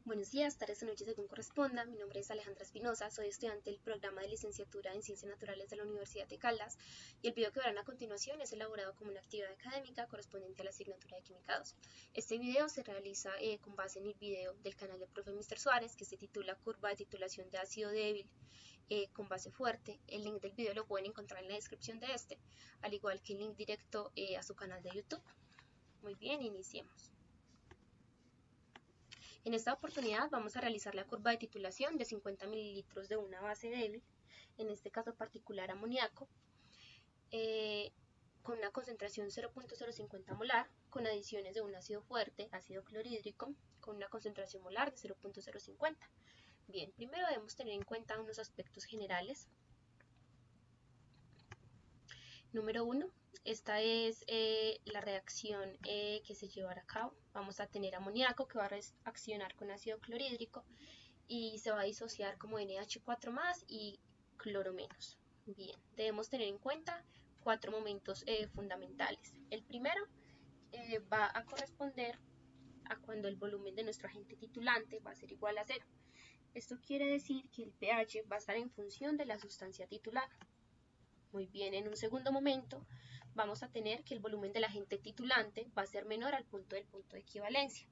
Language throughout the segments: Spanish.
Buenos días, tardes o noches según corresponda. Mi nombre es Alejandra Espinosa, soy estudiante del programa de licenciatura en Ciencias Naturales de la Universidad de Caldas y el video que verán a continuación es elaborado como una actividad académica correspondiente a la asignatura de Química 2. Este video se realiza con base en el video del canal del profe Mr. Suárez que se titula Curva de titulación de ácido débil con base fuerte. El link del video lo pueden encontrar en la descripción de este, al igual que el link directo a su canal de YouTube. Muy bien, iniciemos. En esta oportunidad vamos a realizar la curva de titulación de 50 mililitros de una base débil, en este caso particular amoníaco, con una concentración 0.050 molar, con adiciones de un ácido fuerte, ácido clorhídrico, con una concentración molar de 0.050. Bien, primero debemos tener en cuenta unos aspectos generales. Número 1, esta es la reacción que se llevará a cabo. Vamos a tener amoníaco que va a reaccionar con ácido clorhídrico y se va a disociar como NH4+ y cloro menos. Bien, debemos tener en cuenta 4 momentos fundamentales. El primero va a corresponder a cuando el volumen de nuestro agente titulante va a ser igual a 0. Esto quiere decir que el pH va a estar en función de la sustancia titular. Muy bien, en un segundo momento vamos a tener que el volumen del agente titulante va a ser menor al punto del punto de equivalencia.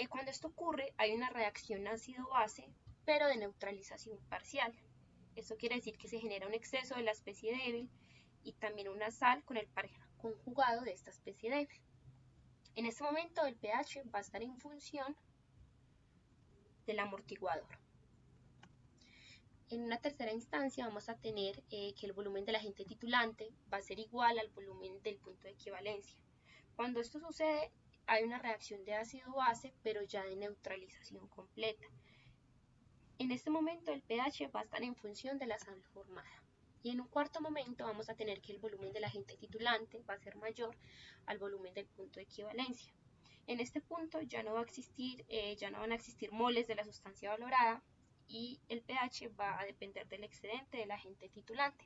Cuando esto ocurre hay una reacción ácido-base, pero de neutralización parcial. Esto quiere decir que se genera un exceso de la especie débil y también una sal con el par conjugado de esta especie débil. En este momento el pH va a estar en función del amortiguador. En una tercera instancia vamos a tener que el volumen del agente titulante va a ser igual al volumen del punto de equivalencia. Cuando esto sucede hay una reacción de ácido-base, pero ya de neutralización completa. En este momento el pH va a estar en función de la sal formada. Y en un cuarto momento vamos a tener que el volumen del agente titulante va a ser mayor al volumen del punto de equivalencia. En este punto ya no van a existir moles de la sustancia valorada y el pH va a depender del excedente del agente titulante.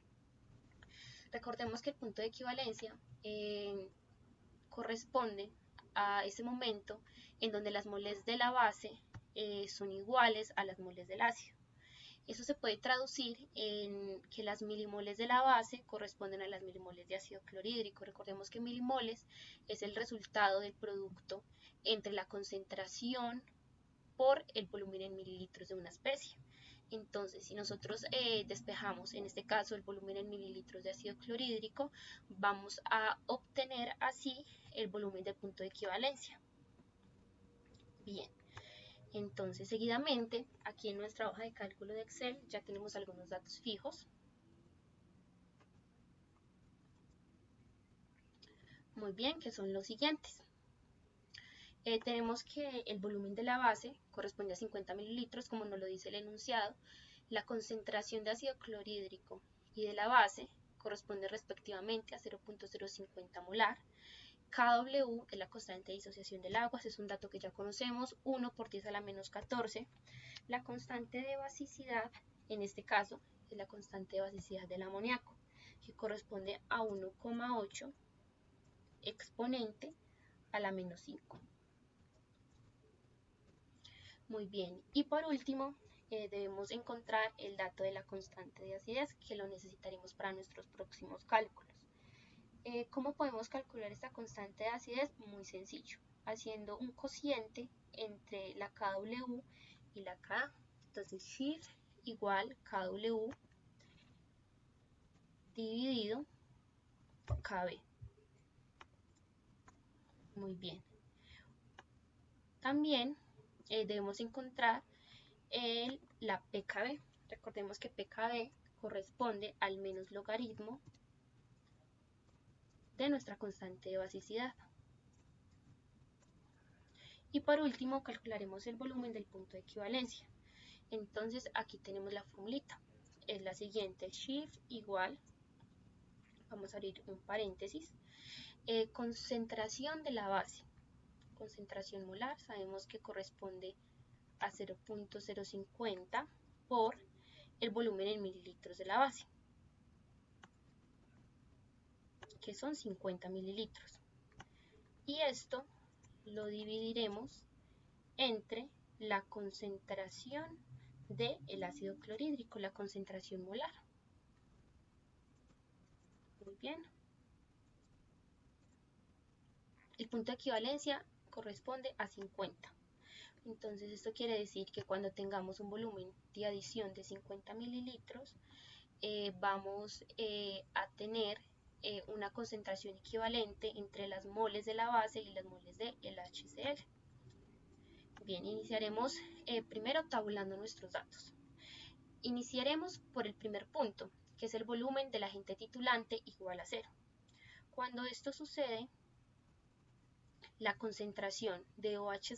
Recordemos que el punto de equivalencia corresponde a ese momento en donde las moles de la base son iguales a las moles del ácido. Eso se puede traducir en que las milimoles de la base corresponden a las milimoles de ácido clorhídrico. Recordemos que milimoles es el resultado del producto entre la concentración por el volumen en mililitros de una especie. Entonces, si nosotros despejamos, en este caso, el volumen en mililitros de ácido clorhídrico, vamos a obtener así el volumen de punto de equivalencia. Bien, entonces seguidamente, aquí en nuestra hoja de cálculo de Excel ya tenemos algunos datos fijos. Muy bien, que son los siguientes. Tenemos que el volumen de la base corresponde a 50 mililitros, como nos lo dice el enunciado. La concentración de ácido clorhídrico y de la base corresponde respectivamente a 0.050 molar. KW, que es la constante de disociación del agua, es un dato que ya conocemos, 1 por 10 a la menos 14. La constante de basicidad, en este caso, es la constante de basicidad del amoníaco, que corresponde a 1,8 exponente a la menos 5. Muy bien, y por último debemos encontrar el dato de la constante de acidez, que lo necesitaremos para nuestros próximos cálculos. ¿Cómo podemos calcular esta constante de acidez? Muy sencillo, haciendo un cociente entre la KW y la Ka. Entonces Shift igual KW dividido KB. Muy bien. También debemos encontrar la pKb. Recordemos que pKb corresponde al menos logaritmo de nuestra constante de basicidad. Y por último calcularemos el volumen del punto de equivalencia. Entonces aquí tenemos la formulita. Es la siguiente: Shift igual, vamos a abrir un paréntesis, concentración de la base. Concentración molar sabemos que corresponde a 0.050 por el volumen en mililitros de la base, que son 50 mililitros. Y esto lo dividiremos entre la concentración del ácido clorhídrico, la concentración molar. Muy bien. El punto de equivalencia corresponde a 50. Entonces esto quiere decir que cuando tengamos un volumen de adición de 50 mililitros, vamos a tener una concentración equivalente entre las moles de la base y las moles del HCl. Bien, iniciaremos primero tabulando nuestros datos. Iniciaremos por el primer punto, que es el volumen del agente titulante igual a 0. Cuando esto sucede, la concentración de OH-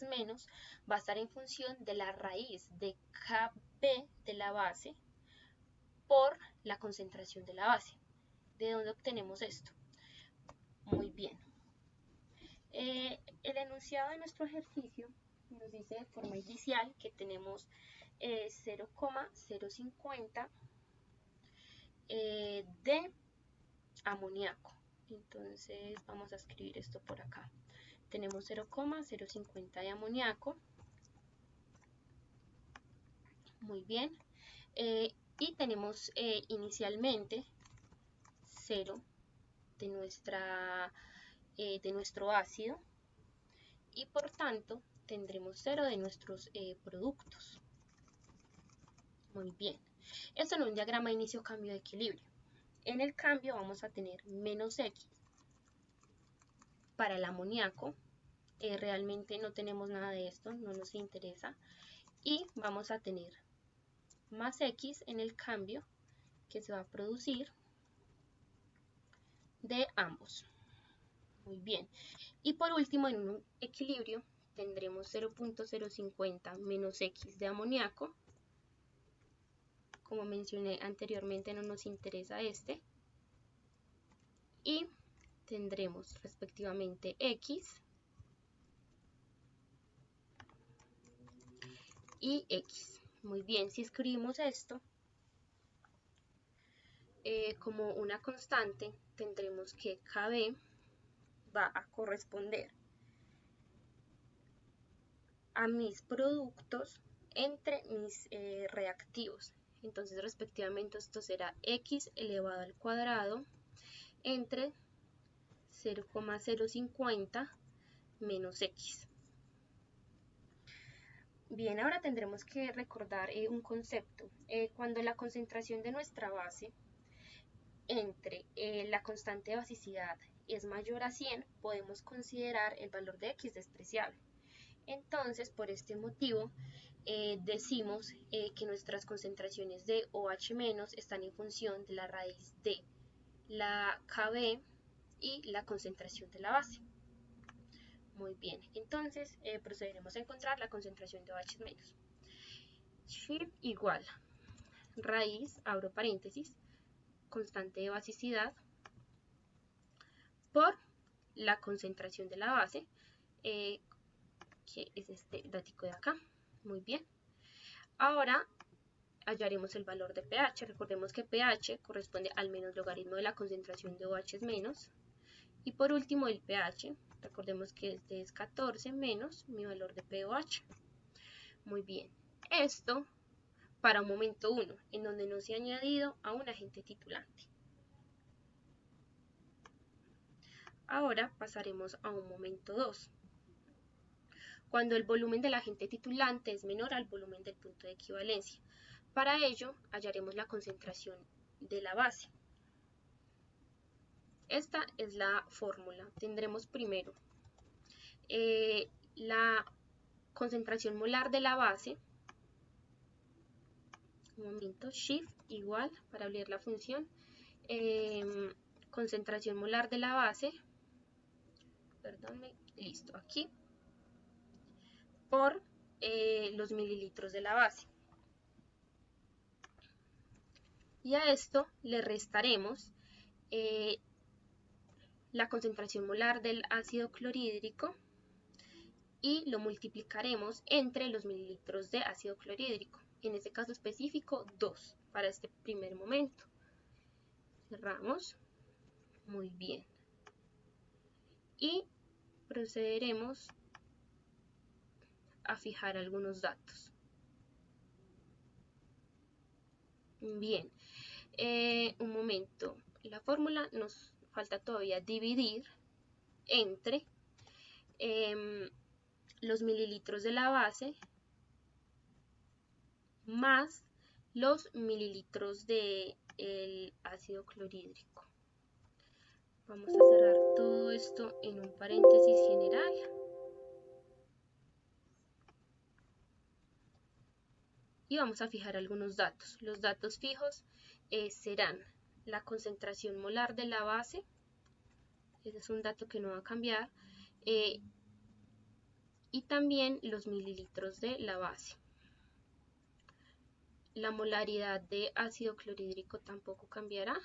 va a estar en función de la raíz de Kb de la base por la concentración de la base. ¿De dónde obtenemos esto? Muy bien. El enunciado de nuestro ejercicio nos dice de forma inicial que tenemos 0,050 de amoníaco. Entonces vamos a escribir esto por acá. Tenemos 0,050 de amoníaco. Muy bien. Y tenemos inicialmente 0 de nuestro ácido y por tanto tendremos 0 de nuestros productos. Muy bien. Esto en un diagrama de inicio-cambio de equilibrio. En el cambio vamos a tener menos X para el amoníaco. Realmente no tenemos nada de esto, no nos interesa. Y vamos a tener más X en el cambio que se va a producir de ambos. Muy bien. Y por último, en un equilibrio tendremos 0,050 menos X de amoníaco. Como mencioné anteriormente, no nos interesa este. Y tendremos respectivamente X y X. Muy bien, si escribimos esto como una constante, tendremos que Kb va a corresponder a mis productos entre mis reactivos. Entonces, respectivamente, esto será X elevado al cuadrado entre 0,050 menos X. Bien, ahora tendremos que recordar un concepto. Cuando la concentración de nuestra base entre la constante de basicidad es mayor a 100, podemos considerar el valor de X despreciable. Entonces, por este motivo, decimos que nuestras concentraciones de OH- están en función de la raíz de la Kb y la concentración de la base. Muy bien, entonces procederemos a encontrar la concentración de OH-. Phi igual raíz, abro paréntesis, constante de basicidad por la concentración de la base, que es este datico de acá. Muy bien. Ahora hallaremos el valor de pH. Recordemos que pH corresponde al menos logaritmo de la concentración de OH-. Y por último el pH. Recordemos que este es 14 menos mi valor de pOH. Muy bien. Esto para un momento 1, en donde no se ha añadido a un agente titulante. Ahora pasaremos a un momento 2, cuando el volumen del agente titulante es menor al volumen del punto de equivalencia. Para ello, hallaremos la concentración de la base. Esta es la fórmula. Tendremos primero la concentración molar de la base, un momento, shift igual para abrir la función, concentración molar de la base, listo, aquí, por los mililitros de la base. Y a esto le restaremos la concentración molar del ácido clorhídrico y lo multiplicaremos entre los mililitros de ácido clorhídrico. En este caso específico, 2 para este primer momento. Cerramos. Muy bien. Y procederemos a fijar algunos datos. Bien, un momento, la fórmula nos falta todavía dividir entre los mililitros de la base más los mililitros del ácido clorhídrico. Vamos a cerrar todo esto en un paréntesis general. Y vamos a fijar algunos datos. Los datos fijos serán la concentración molar de la base, ese es un dato que no va a cambiar, y también los mililitros de la base. La molaridad de ácido clorhídrico tampoco cambiará,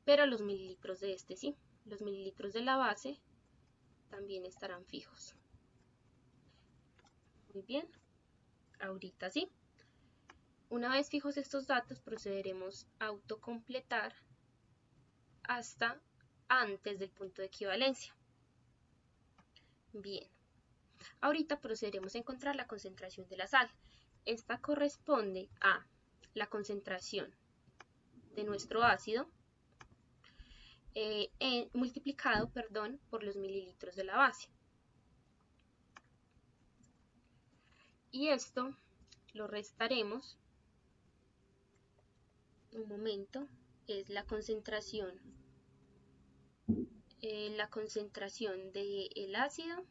pero los mililitros de este sí. Los mililitros de la base también estarán fijos. Muy bien, ahorita sí. Una vez fijos estos datos, procederemos a autocompletar hasta antes del punto de equivalencia. Bien, ahorita procederemos a encontrar la concentración de la sal. Esta corresponde a la concentración de nuestro ácido multiplicado por los mililitros de la base. Y esto lo restaremos, un momento, es la concentración del ácido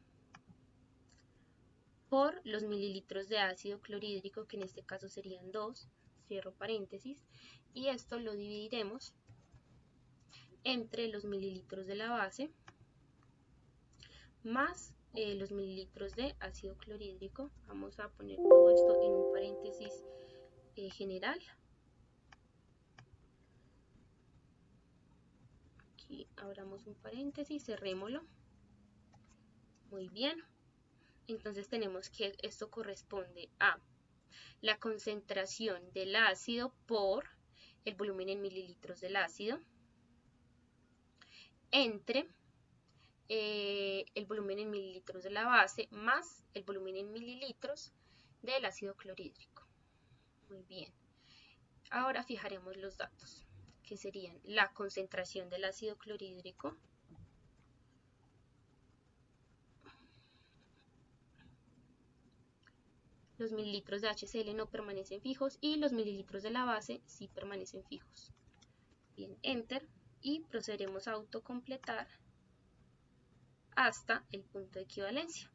por los mililitros de ácido clorhídrico, que en este caso serían 2, cierro paréntesis, y esto lo dividiremos entre los mililitros de la base más los mililitros de ácido clorhídrico. Vamos a poner todo esto en un paréntesis general. Aquí abramos un paréntesis, cerrémoslo. Muy bien. Entonces tenemos que esto corresponde a la concentración del ácido por el volumen en mililitros del ácido entre el volumen en mililitros de la base más el volumen en mililitros del ácido clorhídrico. Muy bien. Ahora fijaremos los datos, que serían la concentración del ácido clorhídrico los mililitros de HCl no permanecen fijos y los mililitros de la base sí permanecen fijos. Bien, enter, y procederemos a autocompletar hasta el punto de equivalencia.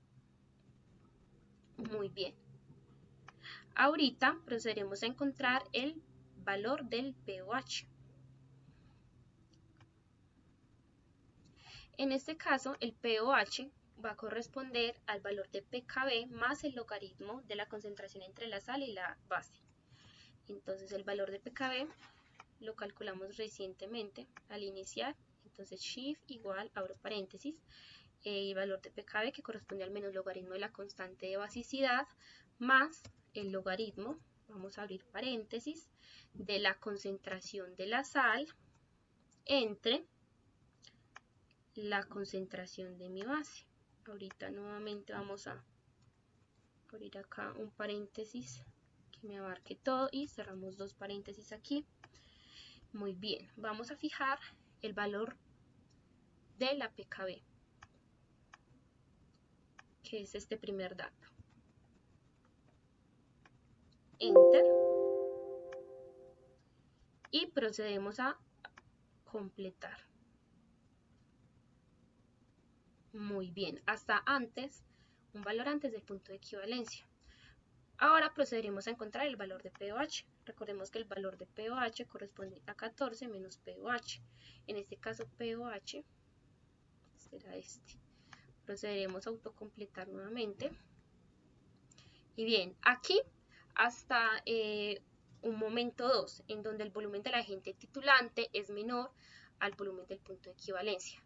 Muy bien. Ahorita procederemos a encontrar el valor del pOH. En este caso, el pOH va a corresponder al valor de pKb más el logaritmo de la concentración entre la sal y la base. Entonces el valor de pKb lo calculamos recientemente al iniciar, entonces shift igual, abro paréntesis, el valor de pKb que corresponde al menos logaritmo de la constante de basicidad más el logaritmo, vamos a abrir paréntesis, de la concentración de la sal entre la concentración de mi base. Ahorita nuevamente vamos a abrir acá un paréntesis que me abarque todo y cerramos dos paréntesis aquí. Muy bien, vamos a fijar el valor de la pKb, que es este primer dato. Enter. Y procedemos a completar. Muy bien, hasta antes, un valor antes del punto de equivalencia. Ahora procederemos a encontrar el valor de pOH. Recordemos que el valor de pOH corresponde a 14 menos pOH. En este caso pOH será este. Procederemos a autocompletar nuevamente. Y bien, aquí hasta un momento 2, en donde el volumen del agente titulante es menor al volumen del punto de equivalencia.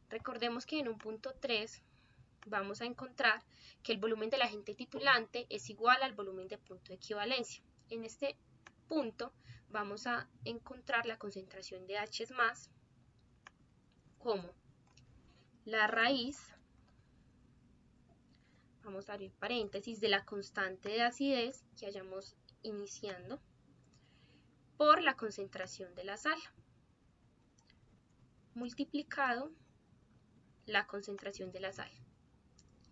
Recordemos que en un punto 3 vamos a encontrar que el volumen del agente titulante es igual al volumen del punto de equivalencia. En este punto vamos a encontrar la concentración de H más como la raíz, vamos a abrir paréntesis, de la constante de acidez que hayamos iniciando por la concentración de la sal, multiplicado la concentración de la sal.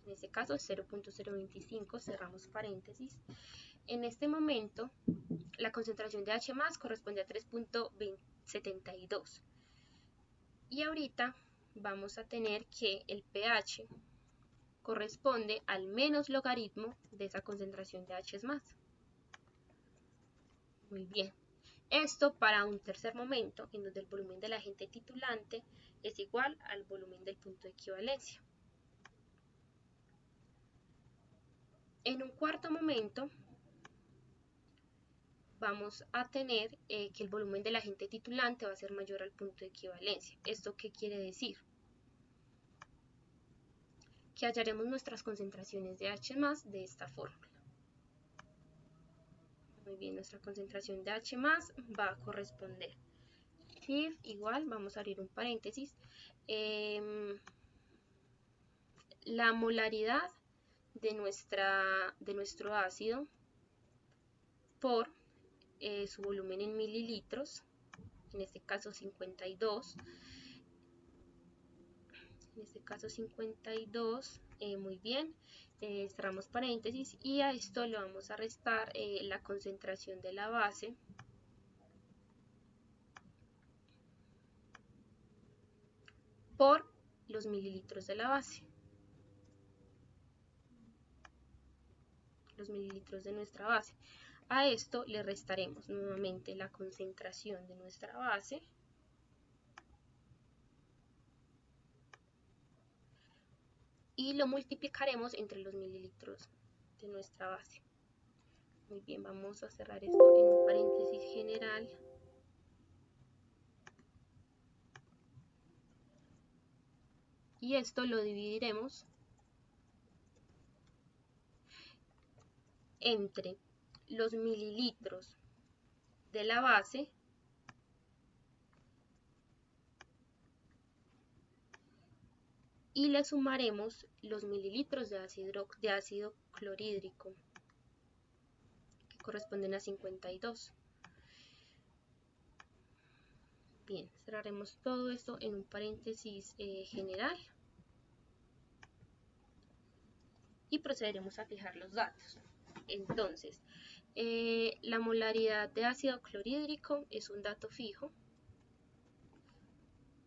En este caso 0.025, cerramos paréntesis. En este momento la concentración de H+ corresponde a 3.72 y ahorita vamos a tener que el pH corresponde al menos logaritmo de esa concentración de H+. Muy bien. Esto para un tercer momento en donde el volumen del agente titulante es igual al volumen del punto de equivalencia. En un cuarto momento vamos a tener que el volumen del agente titulante va a ser mayor al punto de equivalencia. ¿Esto qué quiere decir? Que hallaremos nuestras concentraciones de H+ de esta fórmula. Muy bien, nuestra concentración de H+ va a corresponder. If igual, vamos a abrir un paréntesis, la molaridad de nuestro ácido por su volumen en mililitros, en este caso 52. En este caso 52, muy bien, cerramos paréntesis y a esto le vamos a restar la concentración de la base por los mililitros de la base, los mililitros de nuestra base. A esto le restaremos nuevamente la concentración de nuestra base y lo multiplicaremos entre los mililitros de nuestra base. Muy bien, vamos a cerrar esto en un paréntesis general. Y esto lo dividiremos entre los mililitros de la base y le sumaremos los mililitros de ácido clorhídrico, que corresponden a 52. Bien, cerraremos todo esto en un paréntesis general y procederemos a fijar los datos. Entonces, la molaridad de ácido clorhídrico es un dato fijo.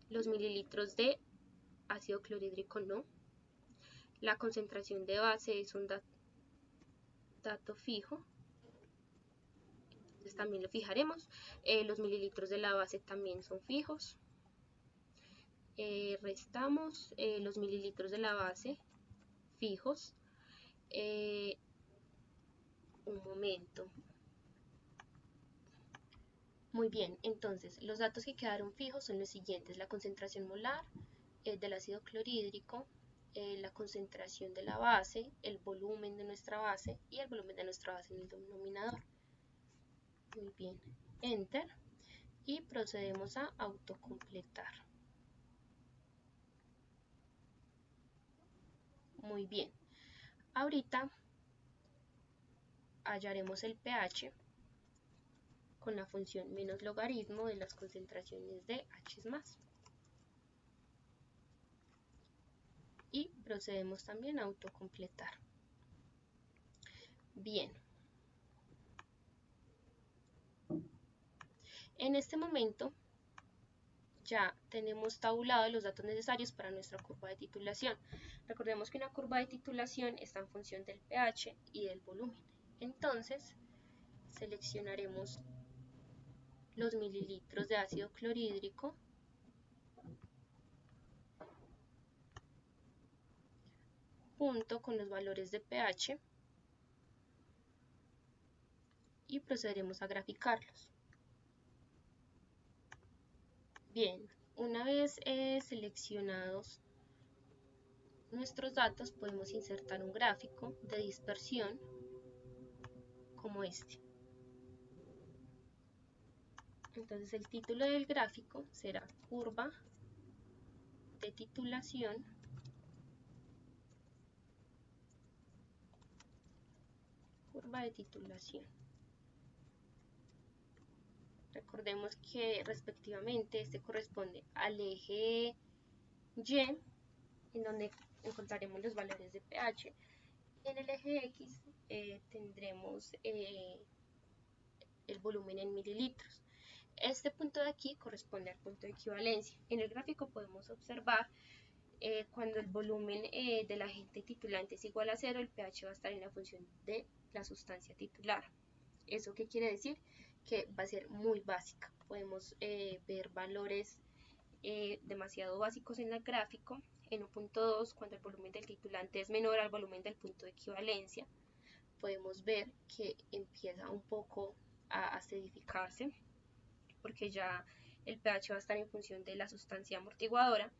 Los mililitros de ácido clorhídrico no. La concentración de base es un dato fijo. Entonces también lo fijaremos. Los mililitros de la base también son fijos. Restamos los mililitros de la base fijos. Un momento. Muy bien, entonces los datos que quedaron fijos son los siguientes: la concentración molar del ácido clorhídrico, la concentración de la base, el volumen de nuestra base y el volumen de nuestra base en el denominador. Muy bien, enter y procedemos a autocompletar. Muy bien, ahorita hallaremos el pH con la función menos logaritmo de las concentraciones de H+. Y procedemos también a autocompletar. Bien. En este momento ya tenemos tabulados los datos necesarios para nuestra curva de titulación. Recordemos que una curva de titulación está en función del pH y del volumen. Entonces, seleccionaremos los mililitros de ácido clorhídrico junto con los valores de pH y procederemos a graficarlos. Bien, una vez seleccionados nuestros datos, podemos insertar un gráfico de dispersión como este. Entonces el título del gráfico será curva de titulación curva de titulación. Recordemos que respectivamente este corresponde al eje Y, en donde encontraremos los valores de pH. En el eje X tendremos el volumen en mililitros. Este punto de aquí corresponde al punto de equivalencia. En el gráfico podemos observar cuando el volumen del agente titulante es igual a 0, el pH va a estar en la función de la sustancia titular. ¿Eso qué quiere decir? Que va a ser muy básica. Podemos ver valores demasiado básicos en el gráfico. En 1.2, cuando el volumen del titulante es menor al volumen del punto de equivalencia, podemos ver que empieza un poco a acidificarse, porque ya el pH va a estar en función de la sustancia amortiguadora.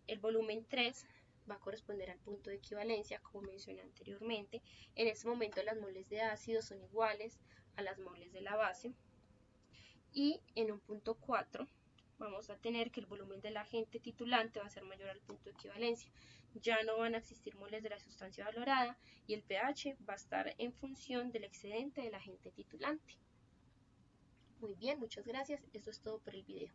El volumen 3 va a corresponder al punto de equivalencia, como mencioné anteriormente. En este momento las moles de ácido son iguales a las moles de la base. Y en 1.4 vamos a tener que el volumen del agente titulante va a ser mayor al punto de equivalencia. Ya no van a existir moles de la sustancia valorada y el pH va a estar en función del excedente del agente titulante. Muy bien, muchas gracias. Esto es todo por el video.